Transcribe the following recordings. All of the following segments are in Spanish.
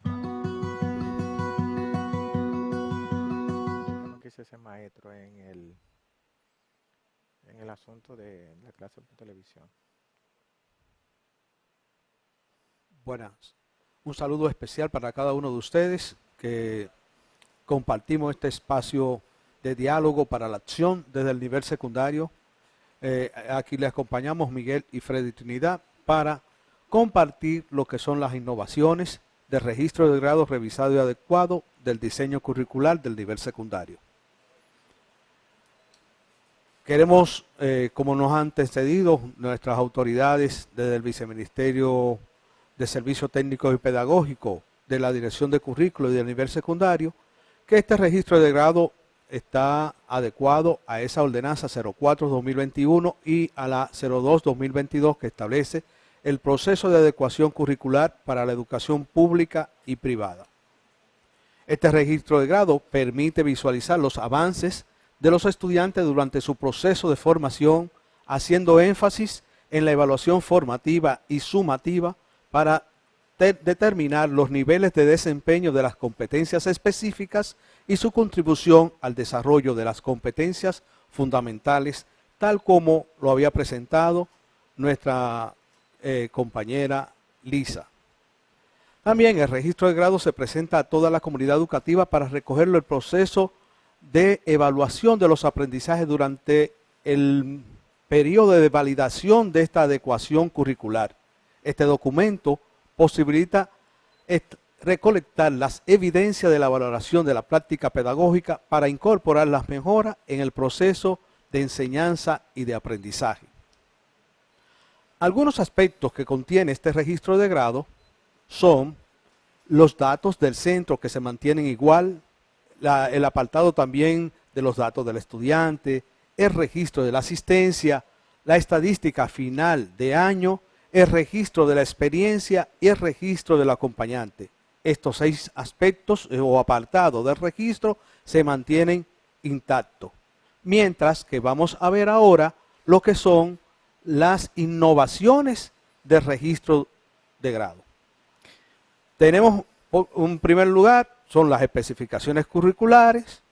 Yo no quise ser maestro en el asunto de la clase por televisión. Buenas. Un saludo especial para cada uno de ustedes que compartimos este espacio de diálogo para la acción desde el nivel secundario. Aquí les acompañamos Miguel y Freddy Trinidad para compartir lo que son las innovaciones de registro de grado revisado y adecuado del diseño curricular del nivel secundario. Queremos, como nos han antecedido nuestras autoridades desde el Viceministerio de Servicios Técnicos y Pedagógicos, de la Dirección de Currículo y del nivel secundario, que este registro de grado está adecuado a esa ordenanza 04-2021 y a la 02-2022 que establece el proceso de adecuación curricular para la educación pública y privada. Este registro de grado permite visualizar los avances de los estudiantes durante su proceso de formación, haciendo énfasis en la evaluación formativa y sumativa para determinar los niveles de desempeño de las competencias específicas y su contribución al desarrollo de las competencias fundamentales, tal como lo había presentado nuestra compañera Lisa. También el registro de grado se presenta a toda la comunidad educativa para recogerlo el proceso de evaluación de los aprendizajes durante el periodo de validación de esta adecuación curricular. Este documento posibilita recolectar las evidencias de la valoración de la práctica pedagógica para incorporar las mejoras en el proceso de enseñanza y de aprendizaje. Algunos aspectos que contiene este registro de grado son los datos del centro que se mantienen igual, el apartado también de los datos del estudiante, el registro de la asistencia, la estadística final de año, el registro de la experiencia y el registro del acompañante. Estos 6 aspectos o apartados del registro se mantienen intactos. Mientras que vamos a ver ahora lo que son las innovaciones del registro de grado. Tenemos en primer lugar, son las especificaciones curriculares,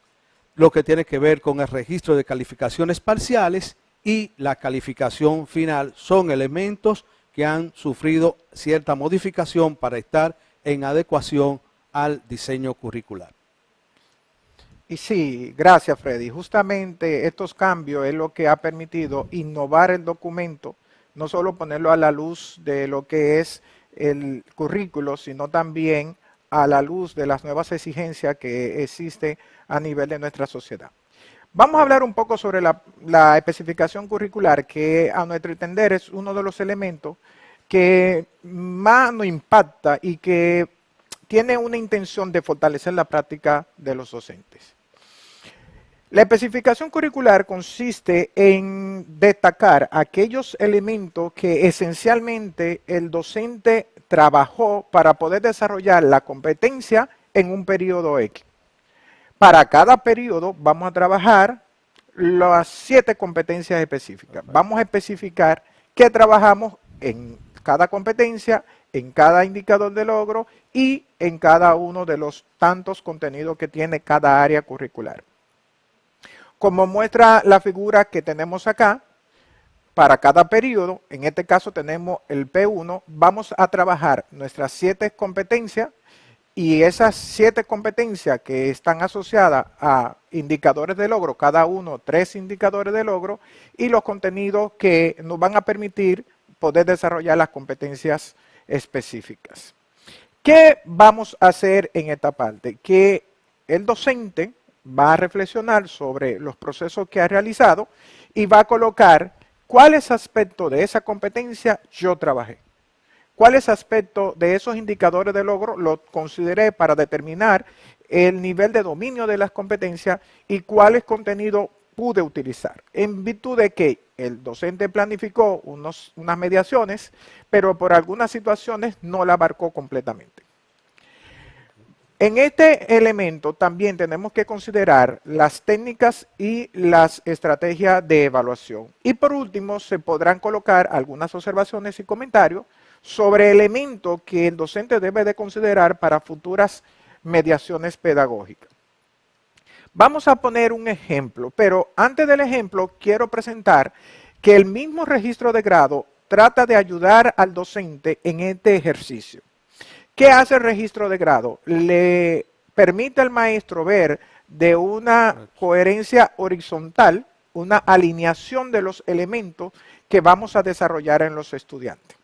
lo que tiene que ver con el registro de calificaciones parciales y la calificación final. Son elementos que han sufrido cierta modificación para estar en adecuación al diseño curricular. Y sí, gracias Freddy. Justamente estos cambios es lo que ha permitido innovar el documento, no solo ponerlo a la luz de lo que es el currículo, sino también a la luz de las nuevas exigencias que existen a nivel de nuestra sociedad. Vamos a hablar un poco sobre la especificación curricular, que a nuestro entender es uno de los elementos que más nos impacta y que tiene una intención de fortalecer la práctica de los docentes. La especificación curricular consiste en destacar aquellos elementos que esencialmente el docente trabajó para poder desarrollar la competencia en un periodo X. Para cada periodo vamos a trabajar las 7 competencias específicas. Vamos a especificar qué trabajamos en cada competencia, en cada indicador de logro y en cada uno de los tantos contenidos que tiene cada área curricular. Como muestra la figura que tenemos acá, para cada periodo, en este caso tenemos el P1, vamos a trabajar nuestras 7 competencias y esas 7 competencias que están asociadas a indicadores de logro, cada uno 3 indicadores de logro y los contenidos que nos van a permitir poder desarrollar las competencias específicas. ¿Qué vamos a hacer en esta parte? Que el docente va a reflexionar sobre los procesos que ha realizado y va a colocar cuáles aspectos de esa competencia yo trabajé. ¿Cuáles aspectos de esos indicadores de logro los consideré para determinar el nivel de dominio de las competencias y cuáles contenidos pude utilizar? En virtud de que el docente planificó unas mediaciones, pero por algunas situaciones no la abarcó completamente. En este elemento también tenemos que considerar las técnicas y las estrategias de evaluación. Y por último, se podrán colocar algunas observaciones y comentarios sobre elementos que el docente debe de considerar para futuras mediaciones pedagógicas. Vamos a poner un ejemplo, pero antes del ejemplo quiero presentar que el mismo registro de grado trata de ayudar al docente en este ejercicio. ¿Qué hace el registro de grado? Le permite al maestro ver de una coherencia horizontal, una alineación de los elementos que vamos a desarrollar en los estudiantes.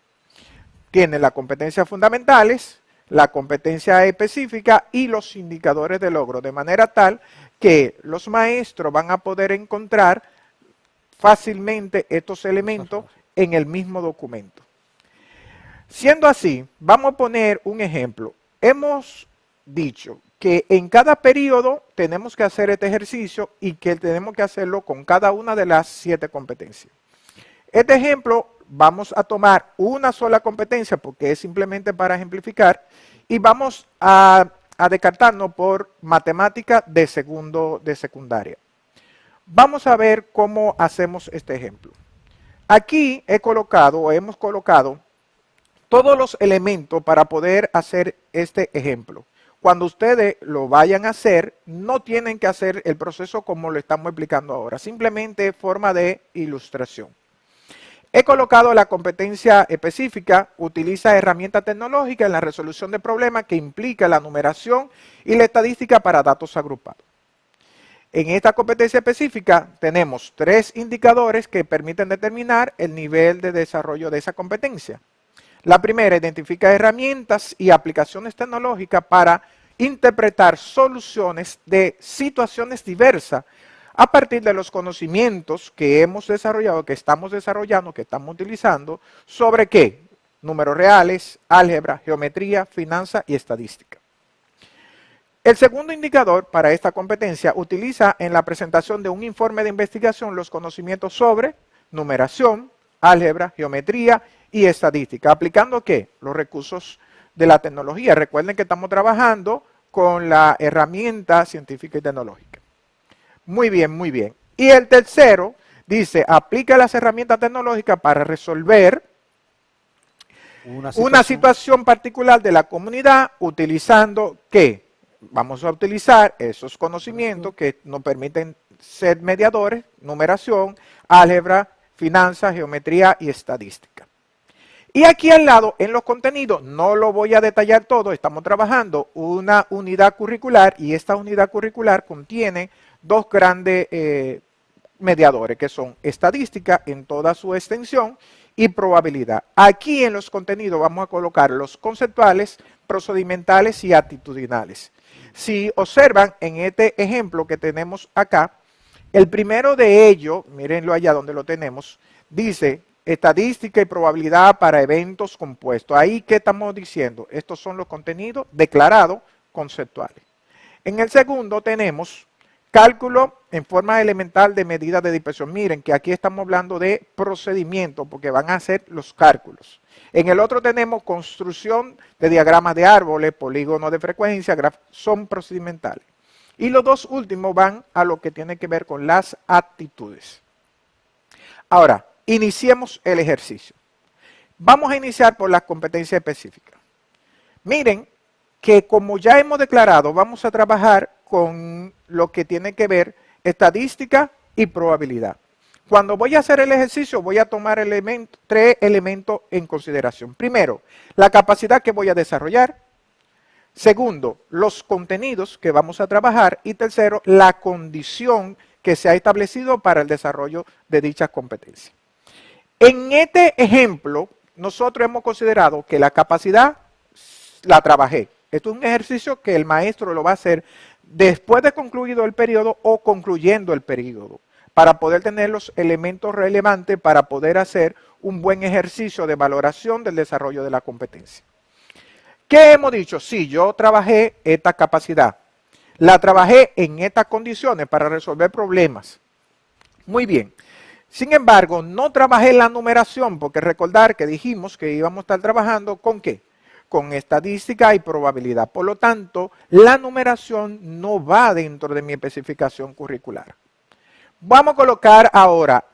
Tiene las competencias fundamentales, la competencia específica y los indicadores de logro, de manera tal que los maestros van a poder encontrar fácilmente estos elementos en el mismo documento. Siendo así, vamos a poner un ejemplo. Hemos dicho que en cada periodo tenemos que hacer este ejercicio y que tenemos que hacerlo con cada una de las 7 competencias. Este ejemplo vamos a tomar una sola competencia porque es simplemente para ejemplificar y vamos a descartarnos por matemática de secundaria. Vamos a ver cómo hacemos este ejemplo. Aquí hemos colocado todos los elementos para poder hacer este ejemplo. Cuando ustedes lo vayan a hacer, no tienen que hacer el proceso como lo estamos explicando ahora, simplemente forma de ilustración. He colocado la competencia específica, utiliza herramientas tecnológicas en la resolución de problemas que implica la numeración y la estadística para datos agrupados. En esta competencia específica tenemos 3 indicadores que permiten determinar el nivel de desarrollo de esa competencia. La primera identifica herramientas y aplicaciones tecnológicas para interpretar soluciones de situaciones diversas a partir de los conocimientos que hemos desarrollado, que estamos desarrollando, que estamos utilizando, sobre ¿qué? Números reales, álgebra, geometría, finanzas y estadística. El segundo indicador para esta competencia utiliza en la presentación de un informe de investigación los conocimientos sobre numeración, álgebra, geometría y estadística, aplicando ¿qué? Los recursos de la tecnología. Recuerden que estamos trabajando con la herramienta científica y tecnológica. Muy bien, muy bien. Y el tercero dice, aplica las herramientas tecnológicas para resolver una situación particular de la comunidad utilizando ¿qué? Vamos a utilizar esos conocimientos que nos permiten ser mediadores, numeración, álgebra, finanzas, geometría y estadística. Y aquí al lado, en los contenidos, no lo voy a detallar todo, estamos trabajando una unidad curricular y esta unidad curricular contiene 2 grandes mediadores que son estadística en toda su extensión y probabilidad. Aquí en los contenidos vamos a colocar los conceptuales, procedimentales y actitudinales. Si observan en este ejemplo que tenemos acá, el primero de ellos, mírenlo allá donde lo tenemos, dice estadística y probabilidad para eventos compuestos. Ahí, ¿qué estamos diciendo? Estos son los contenidos declarados conceptuales. En el segundo tenemos cálculo en forma elemental de medida de dispersión. Miren que aquí estamos hablando de procedimiento porque van a hacer los cálculos. En el otro tenemos construcción de diagramas de árboles, polígonos de frecuencia, son procedimentales. Y los 2 últimos van a lo que tiene que ver con las actitudes. Ahora, iniciemos el ejercicio. Vamos a iniciar por las competencias específicas. Miren que como ya hemos declarado, vamos a trabajar con lo que tiene que ver estadística y probabilidad. Cuando voy a hacer el ejercicio, voy a tomar 3 elementos en consideración. Primero, la capacidad que voy a desarrollar. Segundo, los contenidos que vamos a trabajar. Y tercero, la condición que se ha establecido para el desarrollo de dichas competencias. En este ejemplo, nosotros hemos considerado que la capacidad la trabajé. Esto es un ejercicio que el maestro lo va a hacer después de concluido el periodo o concluyendo el periodo, para poder tener los elementos relevantes para poder hacer un buen ejercicio de valoración del desarrollo de la competencia. ¿Qué hemos dicho? Sí, yo trabajé esta capacidad. La trabajé en estas condiciones para resolver problemas. Muy bien. Sin embargo, no trabajé la numeración, porque recordar que dijimos que íbamos a estar trabajando ¿con qué? Con estadística y probabilidad. Por lo tanto, la numeración no va dentro de mi especificación curricular. Vamos a colocar ahora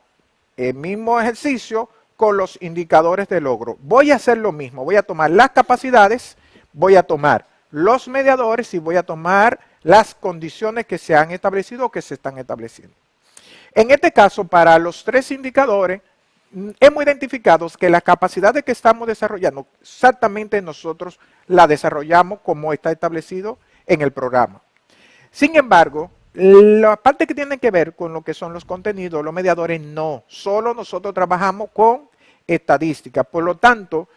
el mismo ejercicio con los indicadores de logro. Voy a hacer lo mismo, voy a tomar las capacidades, voy a tomar los mediadores y voy a tomar las condiciones que se han establecido o que se están estableciendo. En este caso, para los tres indicadores, hemos identificado que las capacidades que estamos desarrollando, exactamente nosotros las desarrollamos como está establecido en el programa. Sin embargo, la parte que tiene que ver con lo que son los contenidos, los mediadores, no. Solo nosotros trabajamos con estadística. Por lo tanto,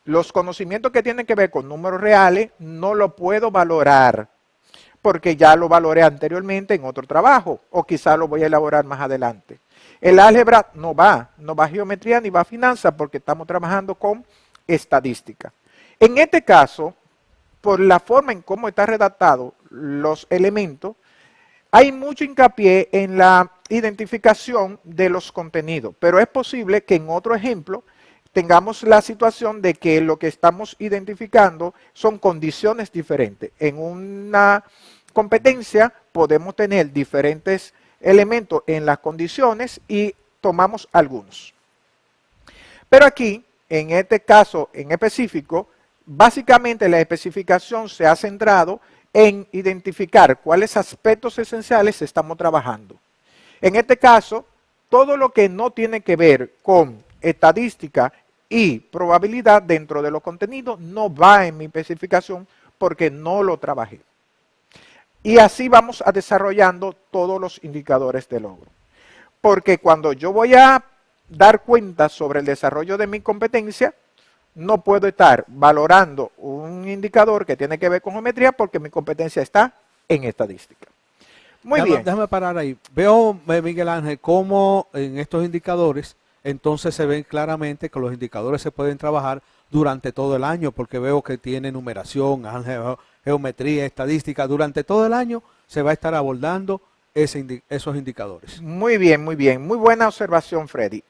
los conocimientos que tienen que ver con números reales no lo puedo valorar porque ya lo valoré anteriormente en otro trabajo o quizá lo voy a elaborar más adelante. El álgebra no va a geometría ni va a finanzas porque estamos trabajando con estadística. En este caso, por la forma en cómo está redactado los elementos, hay mucho hincapié en la identificación de los contenidos, pero es posible que en otro ejemplo tengamos la situación de que lo que estamos identificando son condiciones diferentes. En una competencia podemos tener diferentes elementos en las condiciones y tomamos algunos. Pero aquí, en este caso en específico, básicamente la especificación se ha centrado en identificar cuáles aspectos esenciales estamos trabajando. En este caso, todo lo que no tiene que ver con estadística y probabilidad dentro de los contenidos no va en mi especificación porque no lo trabajé. Y así vamos a desarrollando todos los indicadores de logro. Porque cuando yo voy a dar cuenta sobre el desarrollo de mi competencia, no puedo estar valorando un indicador que tiene que ver con geometría porque mi competencia está en estadística. Muy bien. Déjame parar ahí. Veo, Miguel Ángel, cómo en estos indicadores, entonces se ven claramente que los indicadores se pueden trabajar durante todo el año, porque veo que tiene numeración, geometría, estadística. Durante todo el año se va a estar abordando esos indicadores. Muy bien, muy bien. Muy buena observación, Freddy.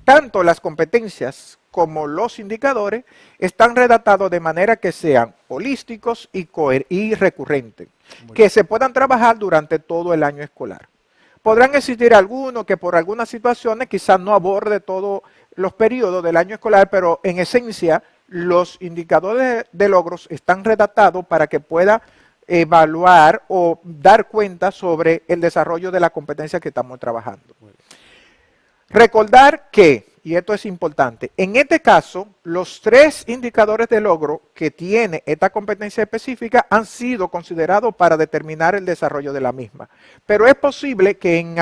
Tanto las competencias como los indicadores están redactados de manera que sean holísticos y recurrentes, que se puedan trabajar durante todo el año escolar. Podrán existir algunos que por algunas situaciones quizás no aborde todos los periodos del año escolar, pero en esencia los indicadores de logros están redactados para que pueda evaluar o dar cuenta sobre el desarrollo de la competencia que estamos trabajando. Recordar que, y esto es importante, en este caso, los tres indicadores de logro que tiene esta competencia específica han sido considerados para determinar el desarrollo de la misma. Pero es posible que en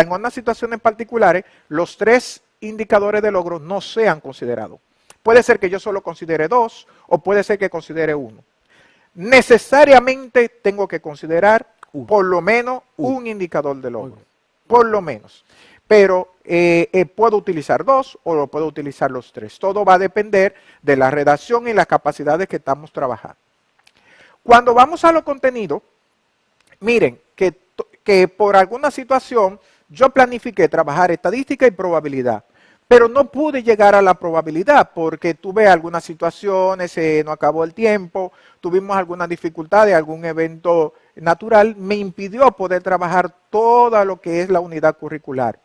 unas situaciones particulares, los tres indicadores de logro no sean considerados. Puede ser que yo solo considere 2 o puede ser que considere 1. Necesariamente tengo que considerar por lo menos un indicador de logro. Por lo menos. Pero puedo utilizar 2 o lo puedo utilizar los 3. Todo va a depender de la redacción y las capacidades que estamos trabajando. Cuando vamos a los contenidos, miren que por alguna situación yo planifiqué trabajar estadística y probabilidad. Pero no pude llegar a la probabilidad porque tuve algunas situaciones, no acabó el tiempo, tuvimos algunas dificultades, algún evento natural, me impidió poder trabajar todo lo que es la unidad curricular.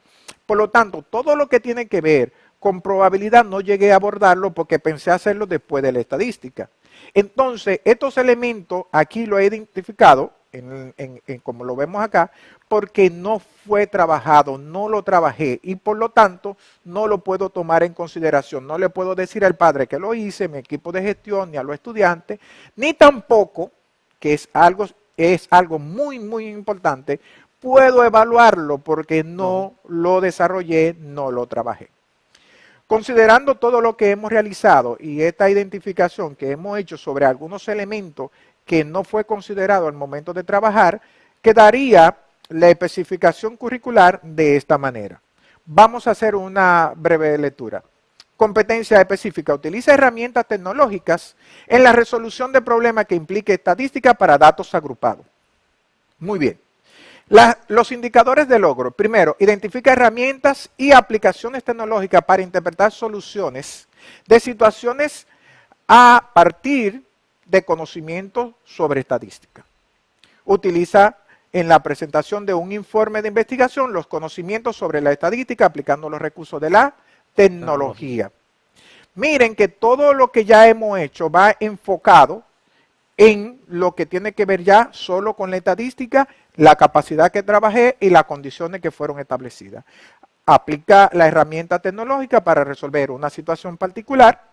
Por lo tanto, todo lo que tiene que ver con probabilidad no llegué a abordarlo porque pensé hacerlo después de la estadística. Entonces, estos elementos aquí lo he identificado, como lo vemos acá, porque no fue trabajado, no lo trabajé y por lo tanto no lo puedo tomar en consideración. No le puedo decir al padre que lo hice, mi equipo de gestión, ni a los estudiantes, ni tampoco, que es algo muy, muy importante, puedo evaluarlo porque no lo desarrollé, no lo trabajé. Considerando todo lo que hemos realizado y esta identificación que hemos hecho sobre algunos elementos que no fue considerado al momento de trabajar, quedaría la especificación curricular de esta manera. Vamos a hacer una breve lectura. Competencia específica. Utiliza herramientas tecnológicas en la resolución de problemas que implique estadística para datos agrupados. Muy bien. Los indicadores de logro. Primero, identifica herramientas y aplicaciones tecnológicas para interpretar soluciones de situaciones a partir de conocimientos sobre estadística. Utiliza en la presentación de un informe de investigación los conocimientos sobre la estadística aplicando los recursos de la tecnología. Miren que todo lo que ya hemos hecho va enfocado en lo que tiene que ver ya solo con la estadística, la capacidad que trabajé y las condiciones que fueron establecidas. Aplica la herramienta tecnológica para resolver una situación particular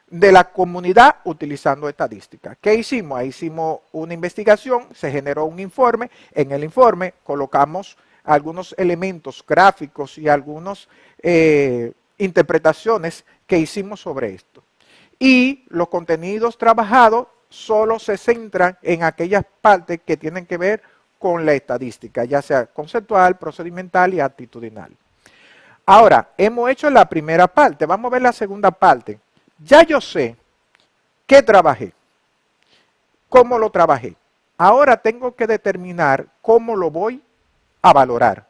de la comunidad utilizando estadística. ¿Qué hicimos? Ahí hicimos una investigación, se generó un informe. En el informe colocamos algunos elementos gráficos y algunas interpretaciones que hicimos sobre esto. Y los contenidos trabajados solo se centran en aquellas partes que tienen que ver con la estadística, ya sea conceptual, procedimental y actitudinal. Ahora, hemos hecho la primera parte, vamos a ver la segunda parte. Ya yo sé qué trabajé, cómo lo trabajé. Ahora tengo que determinar cómo lo voy a valorar.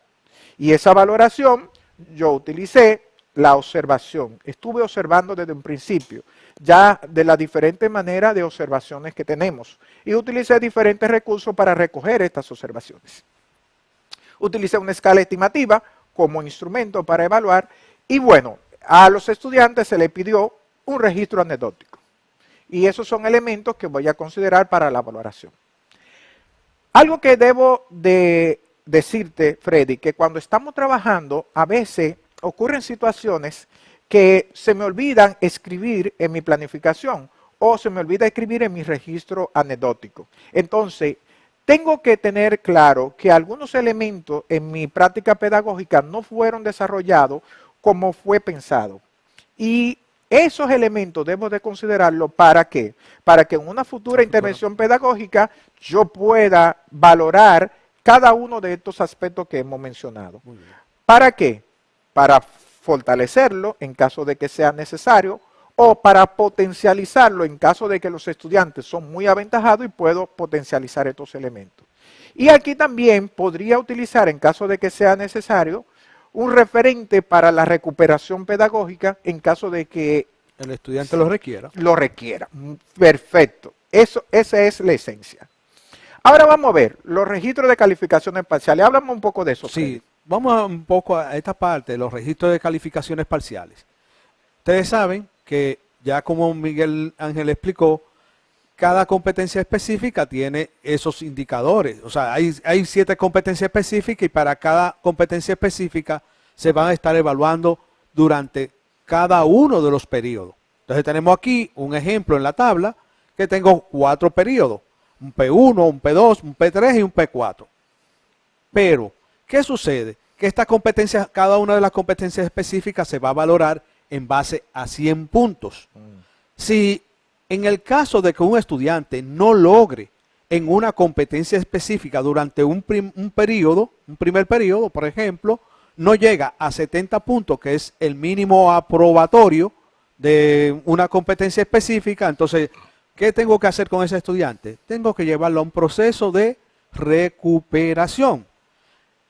Y esa valoración, yo utilicé la observación. Estuve observando desde un principio, ya de las diferentes maneras de observaciones que tenemos. Y utilicé diferentes recursos para recoger estas observaciones. Utilicé una escala estimativa como instrumento para evaluar. Y bueno, a los estudiantes se les pidió un registro anecdótico. Y esos son elementos que voy a considerar para la valoración. Algo que debo de decirte, Freddy, que cuando estamos trabajando, a veces ocurren situaciones que se me olvidan escribir en mi planificación o se me olvida escribir en mi registro anecdótico. Entonces, tengo que tener claro que algunos elementos en mi práctica pedagógica no fueron desarrollados como fue pensado. Y esos elementos debo de considerarlos ¿para qué? Para que en una futura intervención pedagógica yo pueda valorar cada uno de estos aspectos que hemos mencionado. ¿Para qué? Para fortalecerlo en caso de que sea necesario o para potencializarlo en caso de que los estudiantes son muy aventajados y puedo potencializar estos elementos. Y aquí también podría utilizar en caso de que sea necesario un referente para la recuperación pedagógica en caso de que el estudiante lo requiera. Lo requiera. Perfecto. Esa es la esencia. Ahora vamos a ver los registros de calificaciones parciales. Háblame un poco de eso. Sí, vamos un poco a esta parte, los registros de calificaciones parciales. Ustedes saben que ya como Miguel Ángel explicó, cada competencia específica tiene esos indicadores. O sea, hay 7 competencias específicas y para cada competencia específica se van a estar evaluando durante cada uno de los periodos. Entonces tenemos aquí un ejemplo en la tabla que tengo 4 periodos. Un P1, un P2, un P3 y un P4. Pero, ¿qué sucede? Que esta competencia, cada una de las competencias específicas se va a valorar en base a 100 puntos. Si en el caso de que un estudiante no logre en una competencia específica durante un primer periodo, por ejemplo, no llega a 70 puntos, que es el mínimo aprobatorio de una competencia específica, entonces, ¿qué tengo que hacer con ese estudiante? Tengo que llevarlo a un proceso de recuperación.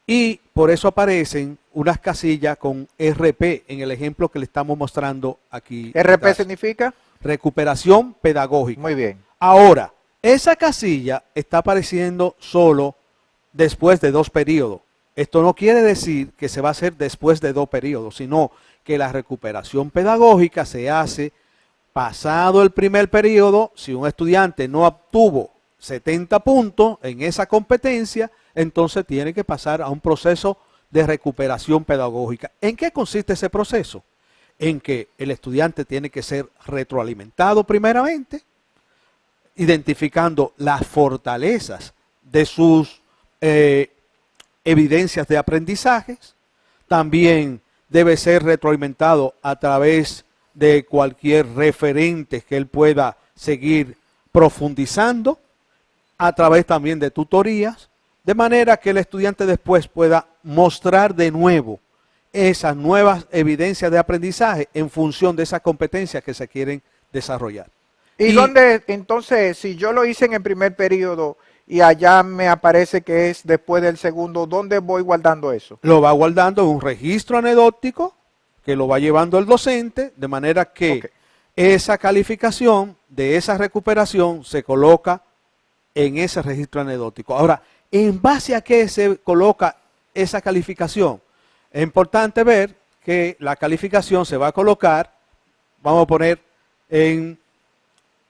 Y por eso aparecen unas casillas con RP en el ejemplo que le estamos mostrando aquí. ¿RP significa? Recuperación pedagógica. Muy bien. Ahora, esa casilla está apareciendo solo después de 2 periodos. Esto no quiere decir que se va a hacer después de 2 periodos, sino que la recuperación pedagógica se hace pasado el primer periodo. Si un estudiante no obtuvo 70 puntos en esa competencia, entonces tiene que pasar a un proceso de recuperación pedagógica. ¿En qué consiste ese proceso? En que el estudiante tiene que ser retroalimentado primeramente, identificando las fortalezas de sus evidencias de aprendizajes. También debe ser retroalimentado a través de cualquier referente que él pueda seguir profundizando, a través también de tutorías, de manera que el estudiante después pueda mostrar de nuevo esas nuevas evidencias de aprendizaje en función de esas competencias que se quieren desarrollar. ¿Y dónde, entonces, si yo lo hice en el primer periodo y allá me aparece que es después del segundo, ¿dónde voy guardando eso? Lo va guardando en un registro anecdótico que lo va llevando el docente, de manera que esa calificación de esa recuperación se coloca en ese registro anecdótico. Ahora, ¿en base a qué se coloca esa calificación? Es importante ver que la calificación se va a colocar, vamos a poner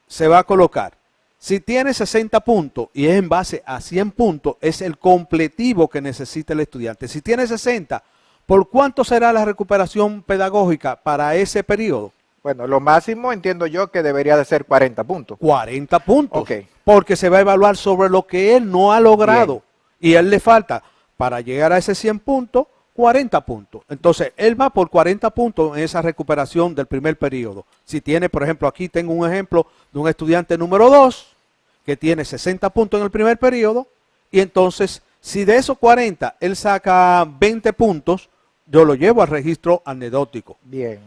se va a colocar. Si tiene 60 puntos y es en base a 100 puntos, es el completivo que necesita el estudiante. Si tiene 60, ¿por cuánto será la recuperación pedagógica para ese periodo? Bueno, lo máximo entiendo yo que debería de ser 40 puntos. 40 puntos. Ok. Porque se va a evaluar sobre lo que él no ha logrado. Bien. Y a él le falta, para llegar a ese 100 puntos, 40 puntos. Entonces, él va por 40 puntos en esa recuperación del primer periodo. Si tiene, por ejemplo, aquí tengo un ejemplo de un estudiante número 2, que tiene 60 puntos en el primer periodo, y entonces, si de esos 40 él saca 20 puntos, yo lo llevo al registro anecdótico. Bien.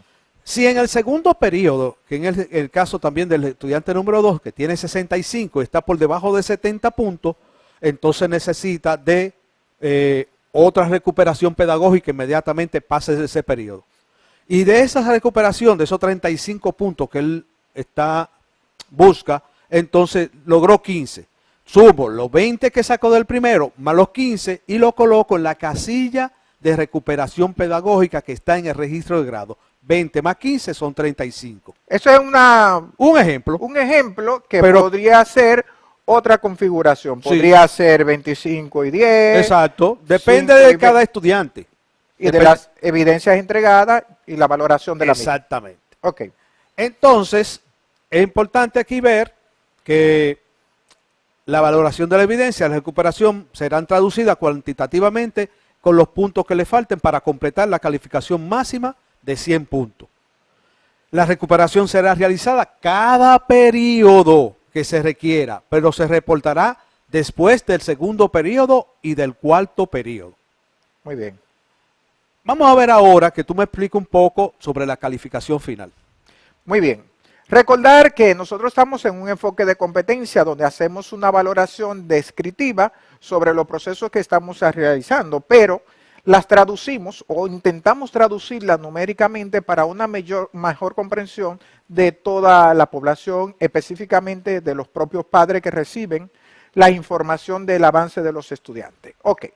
Si en el segundo periodo, que en el caso también del estudiante número 2, que tiene 65 y está por debajo de 70 puntos, entonces necesita de otra recuperación pedagógica inmediatamente pase de ese periodo. Y de esa recuperación, de esos 35 puntos que él busca, entonces logró 15. Subo los 20 que sacó del primero, más los 15, y lo coloco en la casilla de recuperación pedagógica que está en el registro de grado. 20 más 15 son 35. Eso es un ejemplo. Un ejemplo que podría ser otra configuración. Podría ser 25 y 10. Exacto. Depende de cada estudiante. Y de las evidencias entregadas y la valoración de la misma. Exactamente. Ok. Entonces, es importante aquí ver que la valoración de la evidencia, la recuperación, serán traducidas cuantitativamente con los puntos que le falten para completar la calificación máxima de 100 puntos. La recuperación será realizada cada periodo que se requiera, pero se reportará después del segundo periodo y del cuarto periodo. Muy bien. Vamos a ver ahora que tú me expliques un poco sobre la calificación final. Muy bien. Recordar que nosotros estamos en un enfoque de competencia donde hacemos una valoración descriptiva sobre los procesos que estamos realizando, pero las traducimos o intentamos traducirlas numéricamente para una mejor comprensión de toda la población, específicamente de los propios padres que reciben la información del avance de los estudiantes. Ok,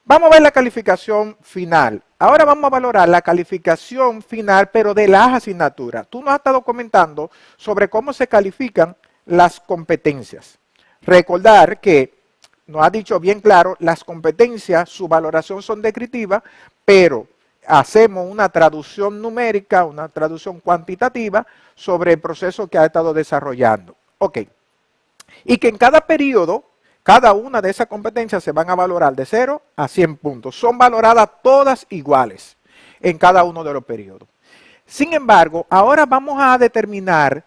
vamos a ver la calificación final. Ahora vamos a valorar la calificación final, pero de las asignaturas. Tú nos has estado comentando sobre cómo se califican las competencias. Recordar que nos ha dicho bien claro, las competencias, su valoración son descriptivas, pero hacemos una traducción numérica, una traducción cuantitativa sobre el proceso que ha estado desarrollando. Ok. Y que en cada periodo, cada una de esas competencias se van a valorar de 0 a 100 puntos. Son valoradas todas iguales en cada uno de los periodos. Sin embargo, ahora vamos a determinar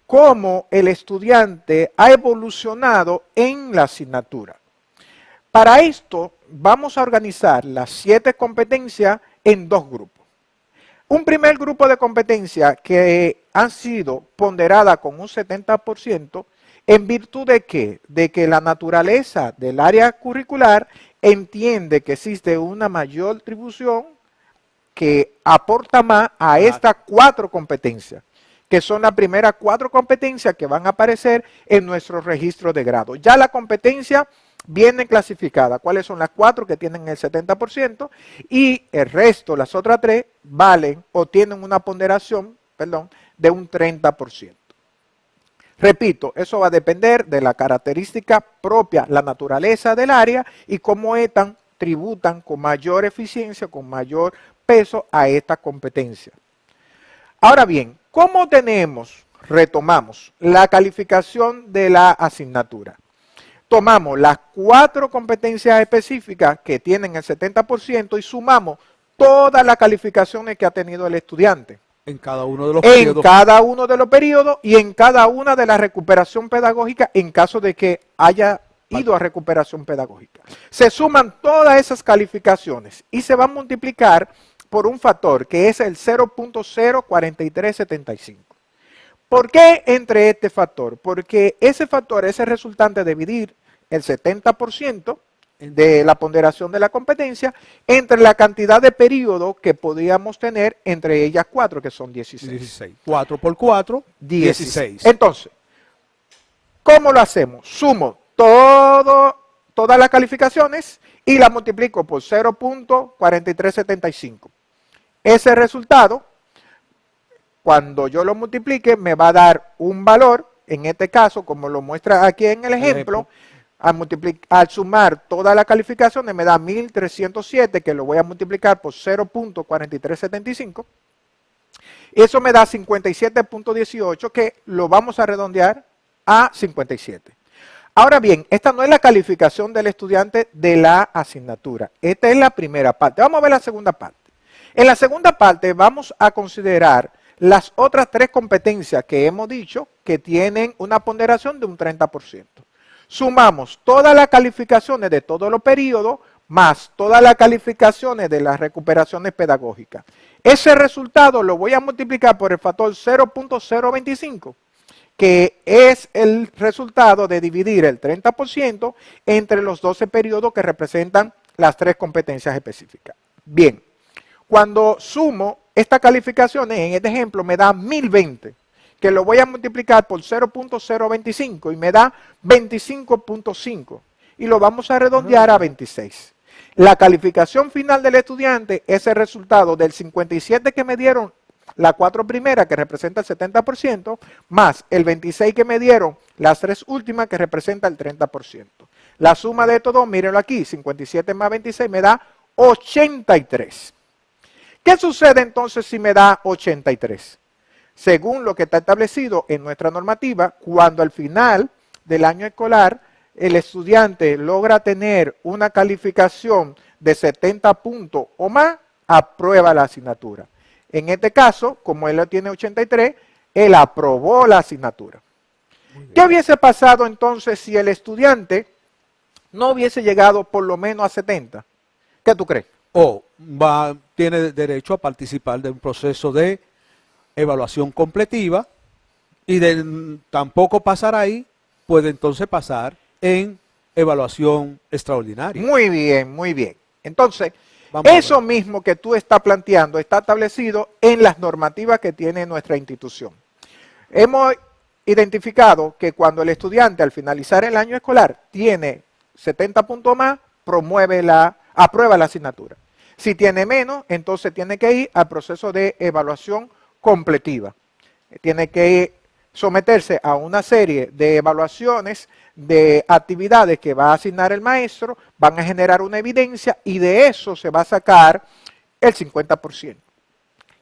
cómo el estudiante ha evolucionado en la asignatura. Para esto, vamos a organizar las 7 competencias en 2 grupos. Un primer grupo de competencias que han sido ponderadas con un 70%, ¿en virtud de qué? De que la naturaleza del área curricular entiende que existe una mayor atribución que aporta más a estas 4 competencias, que son las primeras 4 competencias que van a aparecer en nuestro registro de grado. Ya la competencia viene clasificada, cuáles son las 4 que tienen el 70% y el resto, las otras 3, valen o tienen una ponderación, de un 30%. Repito, eso va a depender de la característica propia, la naturaleza del área y cómo estas tributan con mayor eficiencia, con mayor peso a esta competencia. Ahora bien, ¿cómo retomamos la calificación de la asignatura? Tomamos las 4 competencias específicas que tienen el 70% y sumamos todas las calificaciones que ha tenido el estudiante. En cada uno de los periodos. En cada uno de los periodos y en cada una de la recuperación pedagógica en caso de que haya ido a recuperación pedagógica. Se suman todas esas calificaciones y se va a multiplicar por un factor que es el 0.04375. ¿Por qué entre este factor? Porque ese factor es el resultante de dividir el 70% de la ponderación de la competencia entre la cantidad de periodos que podíamos tener entre ellas 4, que son 16. 4 por 4, 16. Entonces, ¿cómo lo hacemos? Sumo todas las calificaciones y las multiplico por 0.4375. Ese resultado, cuando yo lo multiplique, me va a dar un valor, en este caso, como lo muestra aquí en el ejemplo, al sumar todas las calificaciones me da 1307, que lo voy a multiplicar por 0.4375. Eso me da 57.18, que lo vamos a redondear a 57. Ahora bien, esta no es la calificación del estudiante de la asignatura. Esta es la primera parte. Vamos a ver la segunda parte. En la segunda parte vamos a considerar las otras 3 competencias que hemos dicho que tienen una ponderación de un 30%. Sumamos todas las calificaciones de todos los periodos más todas las calificaciones de las recuperaciones pedagógicas. Ese resultado lo voy a multiplicar por el factor 0.025, que es el resultado de dividir el 30% entre los 12 periodos que representan las 3 competencias específicas. Bien, cuando sumo estas calificaciones, en este ejemplo me da 1020, que lo voy a multiplicar por 0.025 y me da 25.5 y lo vamos a redondear a 26. La calificación final del estudiante es el resultado del 57 que me dieron las 4 primeras, que representa el 70%, más el 26 que me dieron las 3 últimas, que representa el 30%. La suma de estos dos, mírenlo aquí, 57 más 26 me da 83. ¿Qué sucede entonces si me da 83? Según lo que está establecido en nuestra normativa, cuando al final del año escolar el estudiante logra tener una calificación de 70 puntos o más, aprueba la asignatura. En este caso, como él tiene 83, él aprobó la asignatura. ¿Qué hubiese pasado entonces si el estudiante no hubiese llegado por lo menos a 70? ¿Qué tú crees? Tiene derecho a participar de un proceso de evaluación completiva y de tampoco pasar ahí, puede entonces pasar en evaluación extraordinaria. Muy bien, muy bien. Entonces, eso mismo que tú estás planteando está establecido en las normativas que tiene nuestra institución. Hemos identificado que cuando el estudiante al finalizar el año escolar tiene 70 puntos más, aprueba la asignatura. Si tiene menos, entonces tiene que ir al proceso de evaluación completiva. Tiene que someterse a una serie de evaluaciones de actividades que va a asignar el maestro, van a generar una evidencia y de eso se va a sacar el 50%.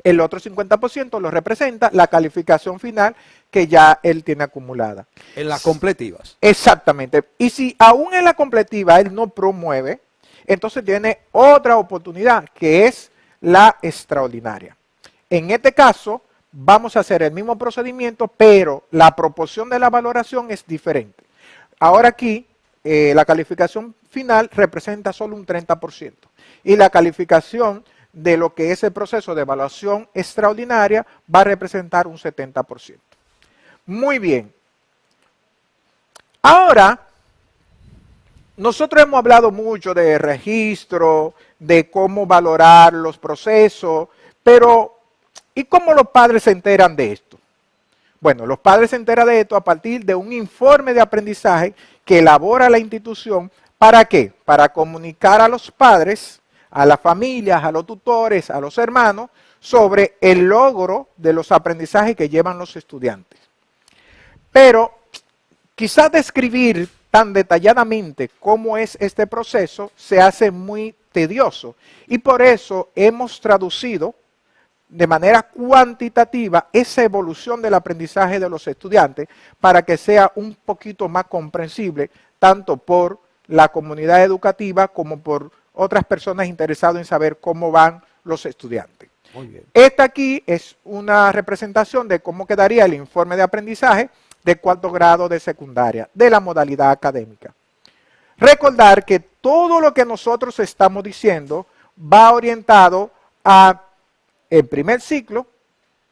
El otro 50% lo representa la calificación final que ya él tiene acumulada. En las completivas. Exactamente. Y si aún en la completiva él no promueve, entonces tiene otra oportunidad que es la extraordinaria. En este caso, vamos a hacer el mismo procedimiento, pero la proporción de la valoración es diferente. Ahora aquí, la calificación final representa solo un 30%. Y la calificación de lo que es el proceso de evaluación extraordinaria va a representar un 70%. Muy bien. Ahora, nosotros hemos hablado mucho de registro, de cómo valorar los procesos, pero ¿y cómo los padres se enteran de esto? Bueno, los padres se enteran de esto a partir de un informe de aprendizaje que elabora la institución. ¿Para qué? Para comunicar a los padres, a las familias, a los tutores, a los hermanos, sobre el logro de los aprendizajes que llevan los estudiantes. Pero quizás describir tan detalladamente cómo es este proceso se hace muy tedioso y por eso hemos traducido de manera cuantitativa esa evolución del aprendizaje de los estudiantes para que sea un poquito más comprensible tanto por la comunidad educativa como por otras personas interesadas en saber cómo van los estudiantes. Muy bien. Esta aquí es una representación de cómo quedaría el informe de aprendizaje de 4º grado de secundaria, de la modalidad académica. Recordar que todo lo que nosotros estamos diciendo va orientado a el primer ciclo,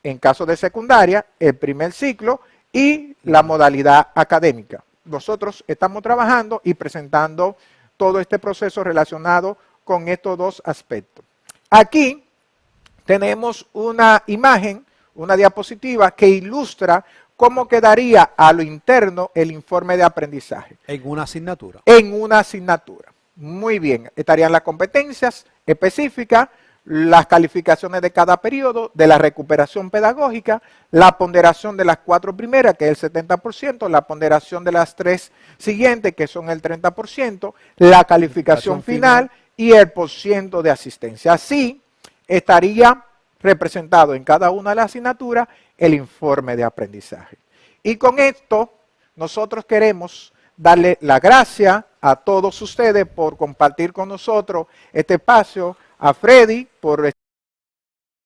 en caso de secundaria, el primer ciclo y la modalidad académica. Nosotros estamos trabajando y presentando todo este proceso relacionado con estos dos aspectos. Aquí tenemos una imagen, una diapositiva que ilustra cómo quedaría a lo interno el informe de aprendizaje. En una asignatura. En una asignatura. Muy bien. Estarían las competencias específicas, las calificaciones de cada periodo, de la recuperación pedagógica, la ponderación de las 4 primeras, que es el 70%, la ponderación de las 3 siguientes, que son el 30%, la calificación final y el % de asistencia. Así estaría representado en cada una de las asignaturas el informe de aprendizaje. Y con esto nosotros queremos darle la gracia a todos ustedes por compartir con nosotros este espacio, a Freddy por